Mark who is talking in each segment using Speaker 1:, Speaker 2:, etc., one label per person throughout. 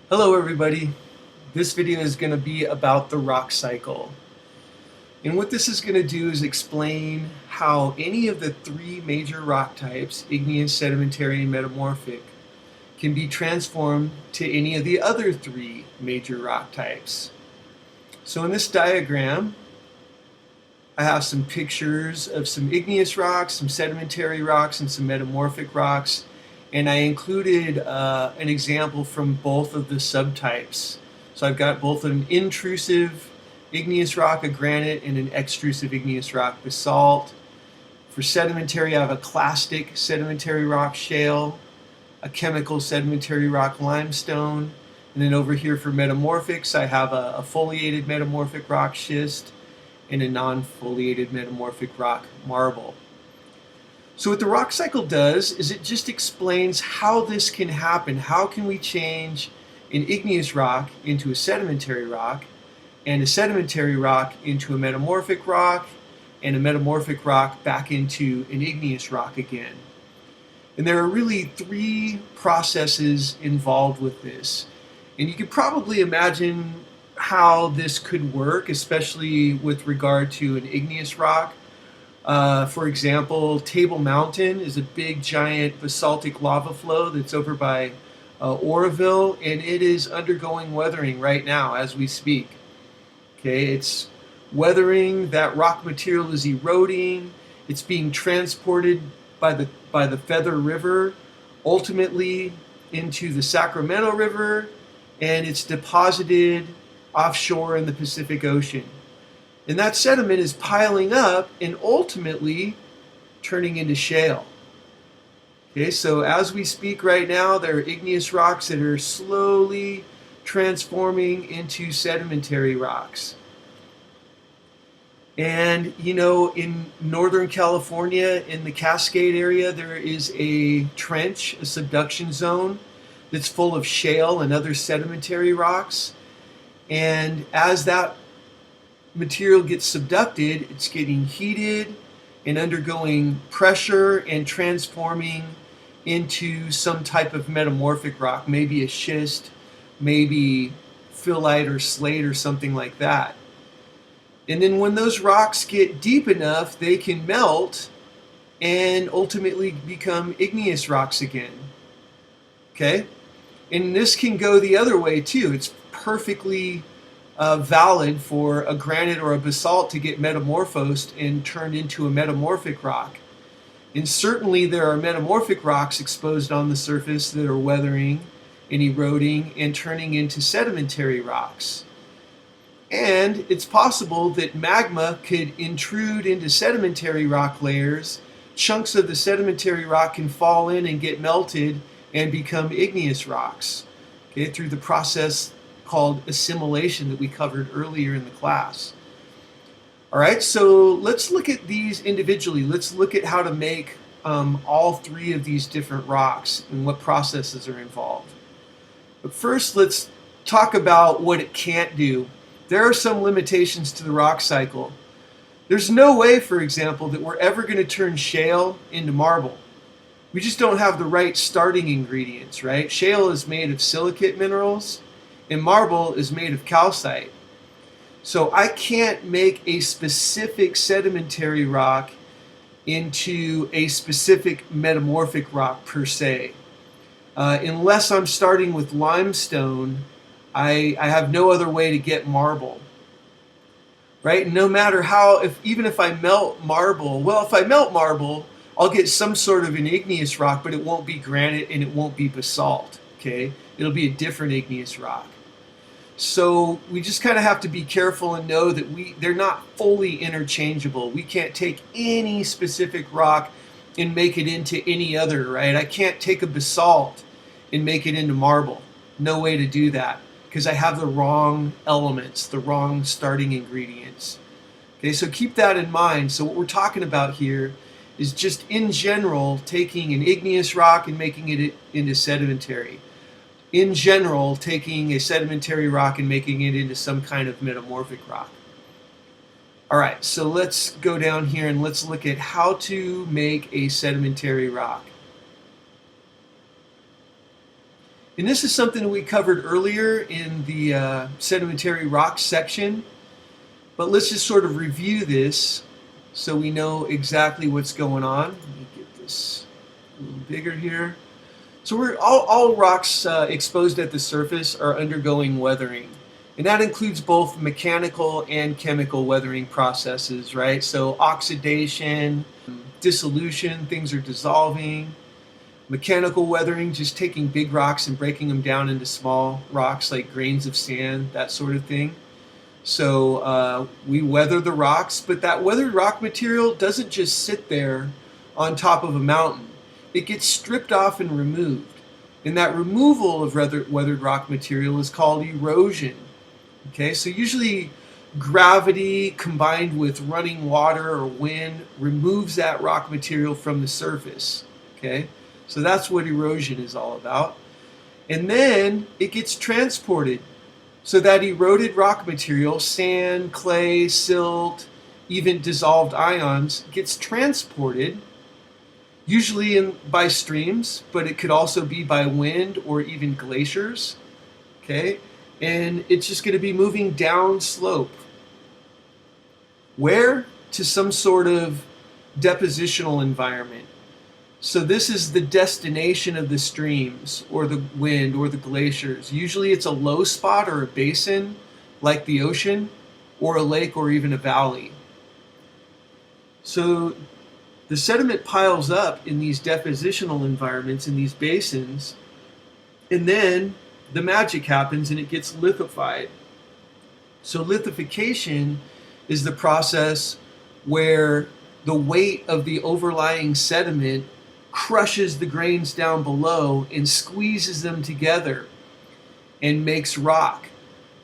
Speaker 1: Hello everybody. This video is going to be about the rock cycle. And what this is going to do is explain how any of the three major rock types, igneous, sedimentary, and metamorphic, can be transformed to any of the other three major rock types. So in this diagram, I have some pictures of some igneous rocks, some sedimentary rocks, and some metamorphic rocks. And I included an example from both of the subtypes. So I've got both an intrusive igneous rock, a granite, and an extrusive igneous rock, basalt. For sedimentary, I have a clastic sedimentary rock, shale, a chemical sedimentary rock, limestone. And then over here for metamorphics, I have a foliated metamorphic rock, schist, and a non-foliated metamorphic rock, marble. So what the rock cycle does is it just explains how this can happen. How can we change an igneous rock into a sedimentary rock, and a sedimentary rock into a metamorphic rock, and a metamorphic rock back into an igneous rock again. And there are really three processes involved with this. And you could probably imagine how this could work, especially with regard to an igneous rock. For example, Table Mountain is a big, giant basaltic lava flow that's over by Oroville, and it is undergoing weathering right now as we speak. Okay, it's weathering. That rock material is eroding. It's being transported by the Feather River, ultimately into the Sacramento River, and it's deposited offshore in the Pacific Ocean. And that sediment is piling up and ultimately turning into shale. Okay, so as we speak right now, there are igneous rocks that are slowly transforming into sedimentary rocks. And you know, in Northern California, in the Cascade area, there is a trench, a subduction zone that's full of shale and other sedimentary rocks. And as that material gets subducted, it's getting heated and undergoing pressure and transforming into some type of metamorphic rock, maybe a schist, maybe phyllite or slate or something like that. And then when those rocks get deep enough, they can melt and ultimately become igneous rocks again. Okay? And this can go the other way too. It's perfectly valid for a granite or a basalt to get metamorphosed and turned into a metamorphic rock. And certainly there are metamorphic rocks exposed on the surface that are weathering and eroding and turning into sedimentary rocks. And it's possible that magma could intrude into sedimentary rock layers. Chunks of the sedimentary rock can fall in and get melted and become igneous rocks, okay, through the process called assimilation that we covered earlier in the class. All right, so let's look at these individually. Let's look at how to make all three of these different rocks and what processes are involved. But first, let's talk about what it can't do. There are some limitations to the rock cycle. There's no way, for example, that we're ever going to turn shale into marble. We just don't have the right starting ingredients, right? Shale is made of silicate minerals, and marble is made of calcite. So I can't make a specific sedimentary rock into a specific metamorphic rock per se. Unless I'm starting with limestone, I have no other way to get marble. Right? No matter how, even if I melt marble, well, if I melt marble, I'll get some sort of an igneous rock, but it won't be granite and it won't be basalt. Okay? It'll be a different igneous rock. So we just kind of have to be careful and know that they're not fully interchangeable. We can't take any specific rock and make it into any other, right? I can't take a basalt and make it into marble. No way to do that because I have the wrong elements, the wrong starting ingredients. Okay, so keep that in mind. So what we're talking about here is just in general taking an igneous rock and making it into sedimentary. In general, taking a sedimentary rock and making it into some kind of metamorphic rock. All right, so let's go down here and let's look at how to make a sedimentary rock. And this is something we covered earlier in the sedimentary rock section, but let's just sort of review this so we know exactly what's going on. Let me get this a little bigger here. So all rocks exposed at the surface are undergoing weathering. And that includes both mechanical and chemical weathering processes, right? So oxidation, dissolution, things are dissolving. Mechanical weathering, just taking big rocks and breaking them down into small rocks like grains of sand, that sort of thing. So we weather the rocks, but that weathered rock material doesn't just sit there on top of a mountain. It gets stripped off and removed. And that removal of weathered rock material is called erosion. Okay, so usually gravity combined with running water or wind removes that rock material from the surface. Okay, so that's what erosion is all about. And then it gets transported. So that eroded rock material, sand, clay, silt, even dissolved ions, gets transported, usually by streams, but it could also be by wind or even glaciers. Okay, and it's just going to be moving down slope. Where? To some sort of depositional environment. So this is the destination of the streams or the wind or the glaciers. Usually it's a low spot or a basin like the ocean or a lake or even a valley. So the sediment piles up in these depositional environments, in these basins, and then the magic happens and it gets lithified. So lithification is the process where the weight of the overlying sediment crushes the grains down below and squeezes them together and makes rock.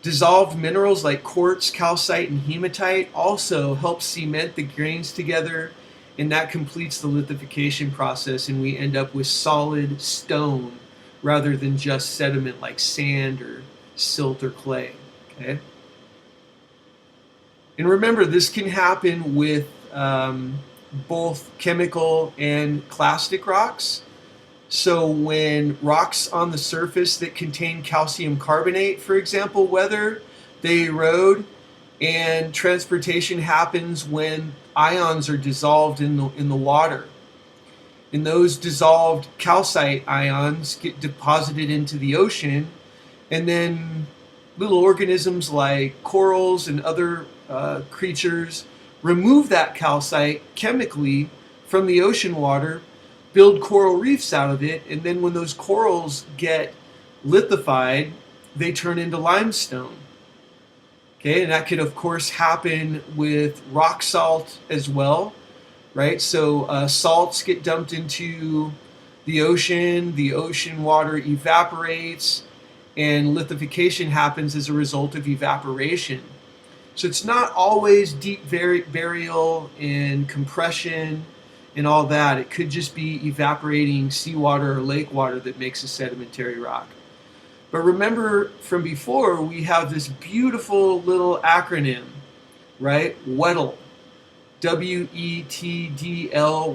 Speaker 1: Dissolved minerals like quartz, calcite, and hematite also help cement the grains together, and that completes the lithification process, and we end up with solid stone rather than just sediment like sand or silt or clay. Okay? And remember, this can happen with both chemical and clastic rocks. So when rocks on the surface that contain calcium carbonate, for example, weather, they erode, and transportation happens when ions are dissolved in the water. And those dissolved calcite ions get deposited into the ocean, and then little organisms like corals and other creatures remove that calcite chemically from the ocean water, build coral reefs out of it, and then when those corals get lithified, they turn into limestone. Okay, and that could of course happen with rock salt as well, right? So salts get dumped into the ocean water evaporates, and lithification happens as a result of evaporation. So it's not always deep burial and compression and all that. It could just be evaporating seawater or lake water that makes a sedimentary rock. But remember from before, we have this beautiful little acronym, right? WETL. WETDL,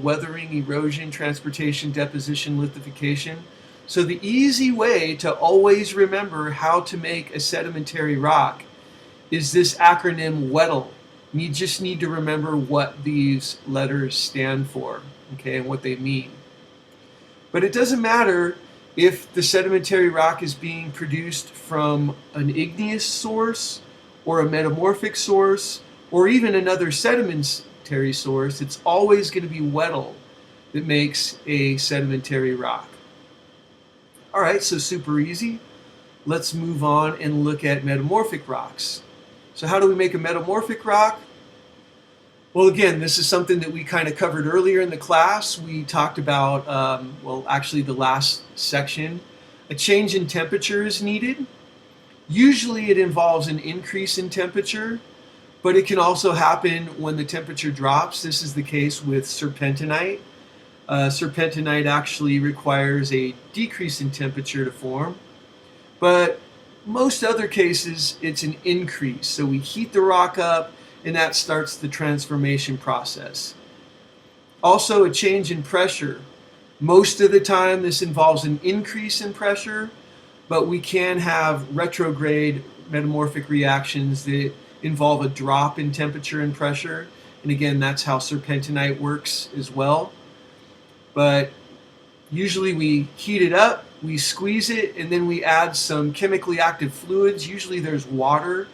Speaker 1: weathering, erosion, transportation, deposition, lithification. So the easy way to always remember how to make a sedimentary rock is this acronym WETL. You just need to remember what these letters stand for, okay, and what they mean. But it doesn't matter if the sedimentary rock is being produced from an igneous source or a metamorphic source or even another sedimentary source. It's always going to be WETL that makes a sedimentary rock. All right, so super easy. Let's move on and look at metamorphic rocks. So how do we make a metamorphic rock? Well, again, this is something that we kind of covered earlier in the class. We talked about, actually the last section. A change in temperature is needed. Usually it involves an increase in temperature, but it can also happen when the temperature drops. This is the case with serpentinite. Serpentinite actually requires a decrease in temperature to form, but most other cases it's an increase. So we heat the rock up and that starts the transformation process. Also a change in pressure. Most of the time this involves an increase in pressure, but we can have retrograde metamorphic reactions that involve a drop in temperature and pressure. And again, that's how serpentinite works as well. But usually we heat it up, we squeeze it, and then we add some chemically active fluids. Usually there's water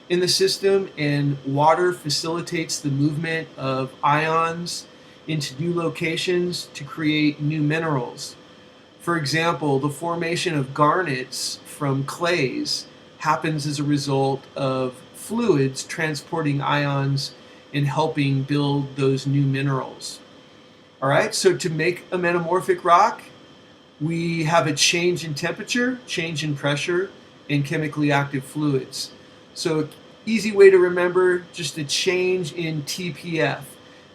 Speaker 1: in the system, and water facilitates the movement of ions into new locations to create new minerals. For example, the formation of garnets from clays happens as a result of fluids transporting ions and helping build those new minerals. All right, so to make a metamorphic rock, we have a change in temperature, change in pressure, and chemically active fluids. So easy way to remember, just a change in TPF,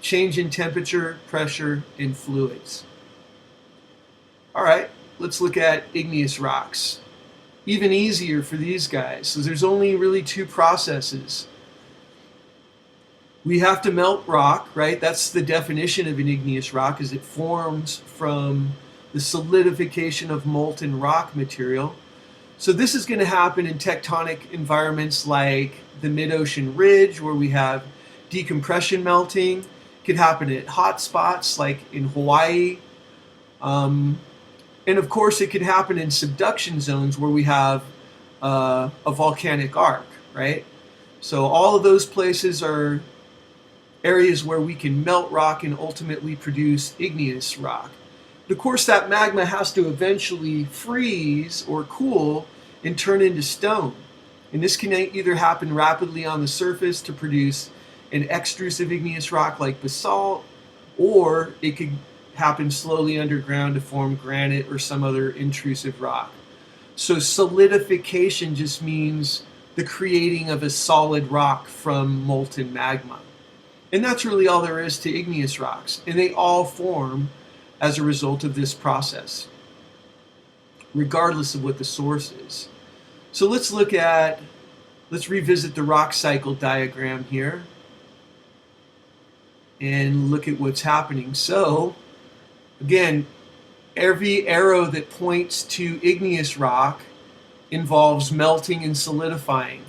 Speaker 1: change in temperature, pressure, and fluids. All right, let's look at igneous rocks. Even easier for these guys. So there's only really two processes. We have to melt rock, right? That's the definition of an igneous rock, is it forms from the solidification of molten rock material. So this is going to happen in tectonic environments like the mid-ocean ridge, where we have decompression melting. It could happen at hot spots like in Hawaii. And of course, it can happen in subduction zones where we have a volcanic arc, right? So all of those places are areas where we can melt rock and ultimately produce igneous rock. But of course, that magma has to eventually freeze or cool and turn into stone. And this can either happen rapidly on the surface to produce an extrusive igneous rock like basalt, or it could happen slowly underground to form granite or some other intrusive rock. So solidification just means the creating of a solid rock from molten magma. And that's really all there is to igneous rocks. And they all form as a result of this process, regardless of what the source is. So let's revisit the rock cycle diagram here and look at what's happening. So again, every arrow that points to igneous rock involves melting and solidifying.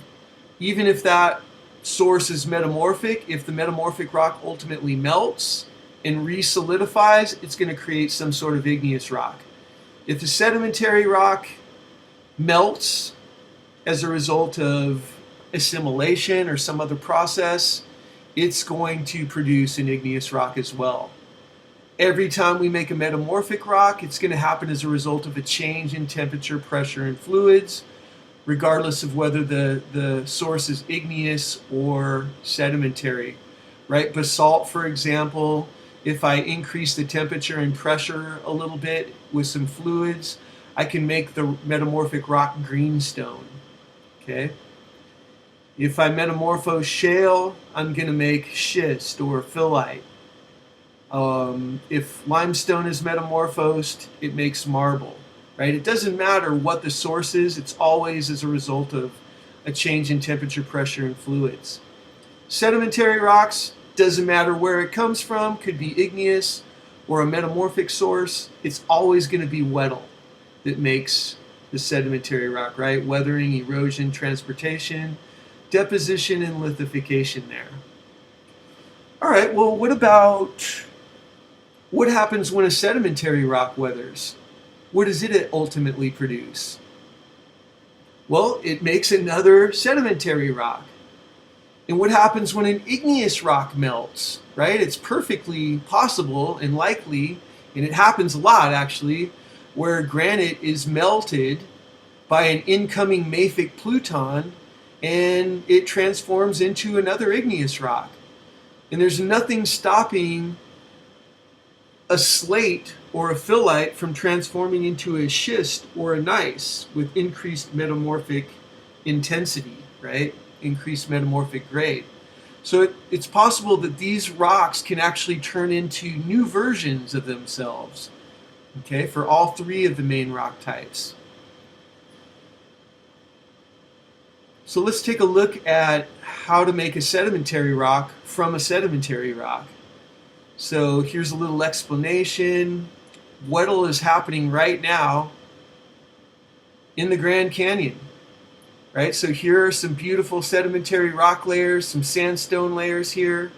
Speaker 1: Even if that source is metamorphic, if the metamorphic rock ultimately melts and re-solidifies, it's going to create some sort of igneous rock. If the sedimentary rock melts as a result of assimilation or some other process, it's going to produce an igneous rock as well. Every time we make a metamorphic rock, it's going to happen as a result of a change in temperature, pressure, and fluids, regardless of whether the source is igneous or sedimentary, right? Basalt, for example, if I increase the temperature and pressure a little bit with some fluids, I can make the metamorphic rock greenstone, okay? If I metamorphose shale, I'm going to make schist or phyllite. If limestone is metamorphosed, it makes marble, right? It doesn't matter what the source is, it's always as a result of a change in temperature, pressure, and fluids. Sedimentary rocks, doesn't matter where it comes from, could be igneous or a metamorphic source, it's always going to be wettable that makes the sedimentary rock, right? Weathering, erosion, transportation, deposition, and lithification there. All right, well, what happens when a sedimentary rock weathers? What does it ultimately produce? Well, it makes another sedimentary rock. And what happens when an igneous rock melts, right? It's perfectly possible and likely, and it happens a lot actually, where granite is melted by an incoming mafic pluton and it transforms into another igneous rock. And there's nothing stopping a slate or a phyllite from transforming into a schist or a gneiss with increased metamorphic intensity, right? Increased metamorphic grade. So it's possible that these rocks can actually turn into new versions of themselves, okay, for all three of the main rock types. So let's take a look at how to make a sedimentary rock from a sedimentary rock. So here's a little explanation. Wettable is happening right now in the Grand Canyon, right? So here are some beautiful sedimentary rock layers, some sandstone layers here,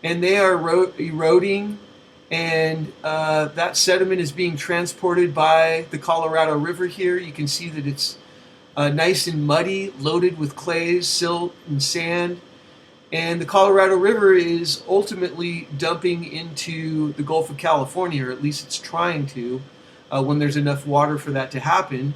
Speaker 1: and they are eroding, and that sediment is being transported by the Colorado River here. You can see that it's nice and muddy, loaded with clays, silt, and sand. And the Colorado River is ultimately dumping into the Gulf of California, or at least it's trying to, when there's enough water for that to happen.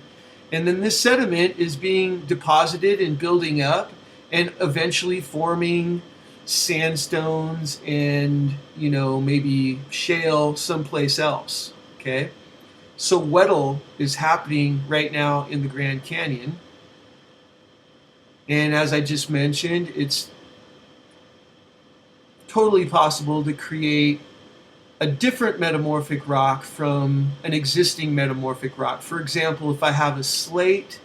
Speaker 1: And then this sediment is being deposited and building up and eventually forming sandstones and, maybe shale someplace else, okay? So weddell is happening right now in the Grand Canyon. And as I just mentioned, it's totally possible to create a different metamorphic rock from an existing metamorphic rock. For example, if I have a slate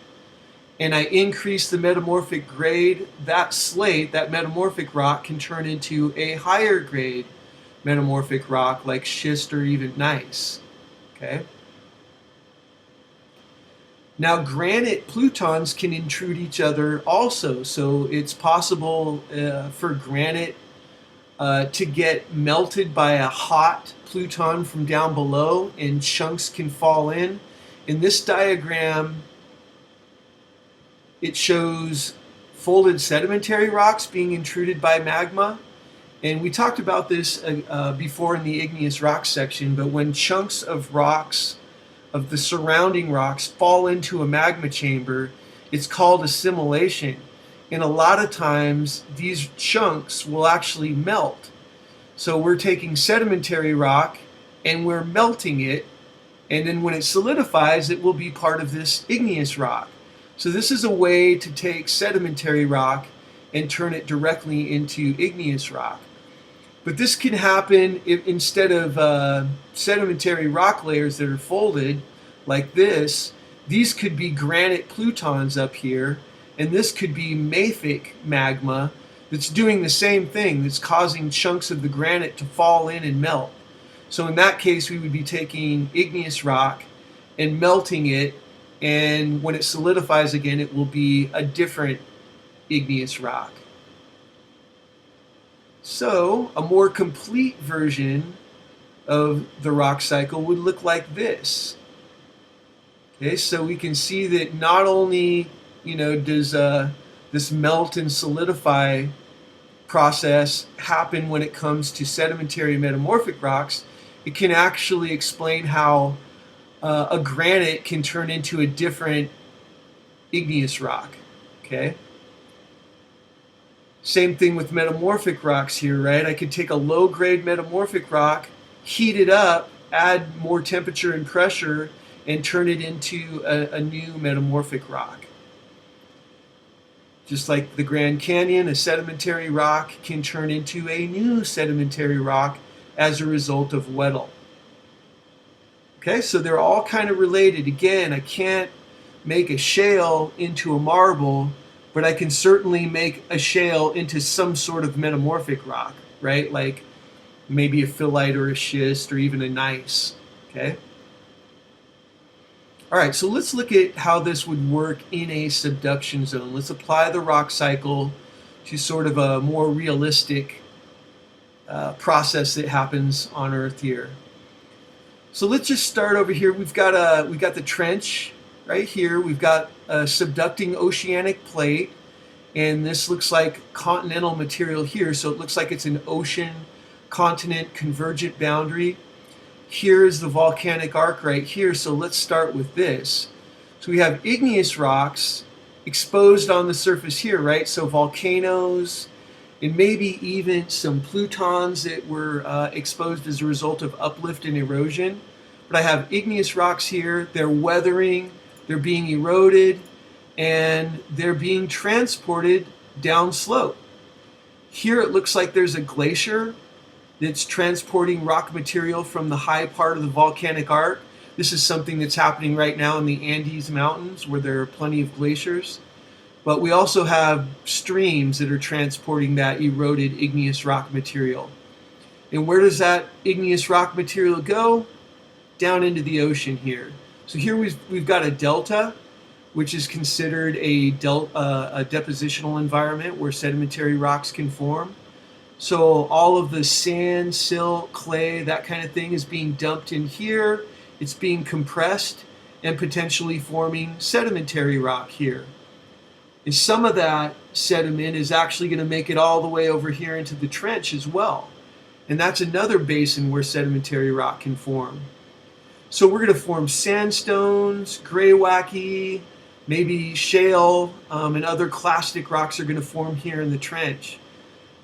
Speaker 1: and I increase the metamorphic grade, that slate, that metamorphic rock, can turn into a higher grade metamorphic rock like schist or even gneiss. Okay? Now, granite plutons can intrude each other also, so it's possible for granite to get melted by a hot pluton from down below, and chunks can fall in. In this diagram, it shows folded sedimentary rocks being intruded by magma. And we talked about this before in the igneous rock section, but when chunks of rocks, of the surrounding rocks, fall into a magma chamber, it's called assimilation. And a lot of times these chunks will actually melt. So we're taking sedimentary rock and we're melting it, and then when it solidifies, it will be part of this igneous rock. So this is a way to take sedimentary rock and turn it directly into igneous rock. But this can happen if, instead of sedimentary rock layers that are folded like this, these could be granite plutons up here, and this could be mafic magma that's doing the same thing, that's causing chunks of the granite to fall in and melt. So in that case, we would be taking igneous rock and melting it, and when it solidifies again, it will be a different igneous rock. So a more complete version of the rock cycle would look like this. Okay, so we can see that not only does this melt and solidify process happen when it comes to sedimentary metamorphic rocks, it can actually explain how a granite can turn into a different igneous rock. Okay. Same thing with metamorphic rocks here, right? I could take a low-grade metamorphic rock, heat it up, add more temperature and pressure, and turn it into a new metamorphic rock. Just like the Grand Canyon, a sedimentary rock can turn into a new sedimentary rock as a result of weddell. Okay, so they're all kind of related. Again, I can't make a shale into a marble, but I can certainly make a shale into some sort of metamorphic rock, right? Like maybe a phyllite or a schist or even a gneiss, okay? All right, so let's look at how this would work in a subduction zone. Let's apply the rock cycle to sort of a more realistic process that happens on Earth here. So let's just start over here. We've got the trench right here. We've got a subducting oceanic plate, and this looks like continental material here. So it looks like it's an ocean-continent convergent boundary. Here is the volcanic arc right here, so let's start with this. So we have igneous rocks exposed on the surface here, right? So volcanoes and maybe even some plutons that were exposed as a result of uplift and erosion. But I have igneous rocks here, they're weathering, they're being eroded, and they're being transported downslope. Here it looks like there's a glacier that's transporting rock material from the high part of the volcanic arc. This is something that's happening right now in the Andes Mountains where there are plenty of glaciers. But we also have streams that are transporting that eroded igneous rock material. And where does that igneous rock material go? Down into the ocean here. So here we've got a delta which is considered a depositional environment where sedimentary rocks can form. So all of the sand, silt, clay, that kind of thing is being dumped in here. It's being compressed and potentially forming sedimentary rock here. And some of that sediment is actually going to make it all the way over here into the trench as well. And that's another basin where sedimentary rock can form. So we're going to form sandstones, greywacke, maybe shale, and other clastic rocks are going to form here in the trench.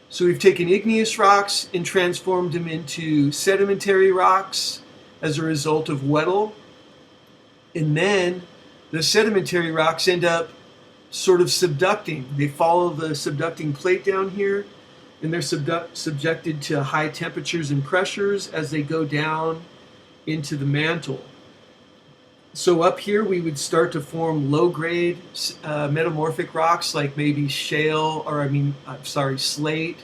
Speaker 1: So we've taken igneous rocks and transformed them into sedimentary rocks as a result of Weddell. And then the sedimentary rocks end up sort of subducting. They follow the subducting plate down here, and they're subjected to high temperatures and pressures as they go down into the mantle. So up here we would start to form low-grade metamorphic rocks like maybe shale, slate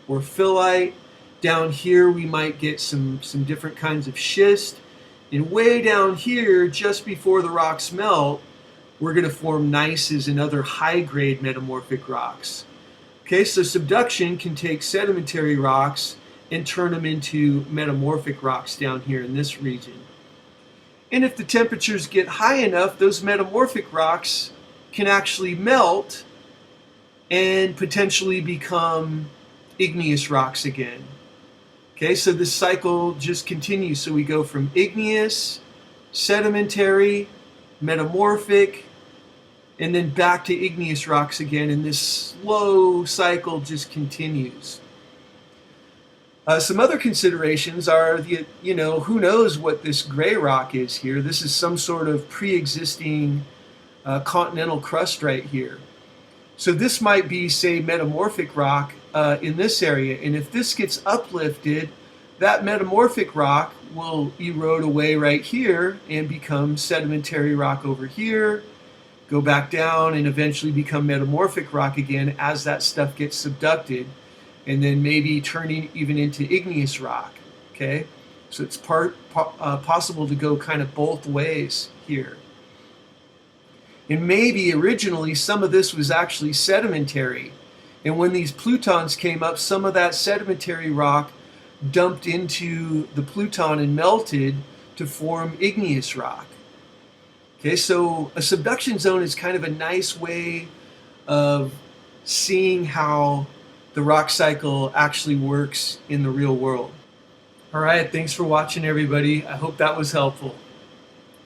Speaker 1: or phyllite. Down here we might get some different kinds of schist. And way down here, just before the rocks melt, we're going to form gneisses and other high-grade metamorphic rocks. Okay, so subduction can take sedimentary rocks and turn them into metamorphic rocks down here in this region. And if the temperatures get high enough, those metamorphic rocks can actually melt and potentially become igneous rocks again. Okay, so this cycle just continues. So we go from igneous, sedimentary, metamorphic, and then back to igneous rocks again, and this slow cycle just continues. Some other considerations are, who knows what this gray rock is here. This is some sort of pre-existing continental crust right here. So this might be, say, metamorphic rock in this area. And if this gets uplifted, that metamorphic rock will erode away right here and become sedimentary rock over here, go back down, and eventually become metamorphic rock again as that stuff gets subducted, and then maybe turning even into igneous rock. Okay, so it's possible to go kind of both ways here. And maybe originally some of this was actually sedimentary, and when these plutons came up, some of that sedimentary rock dumped into the pluton and melted to form igneous rock. Okay, so a subduction zone is kind of a nice way of seeing how the rock cycle actually works in the real world. All right, thanks for watching, everybody. I hope that was helpful.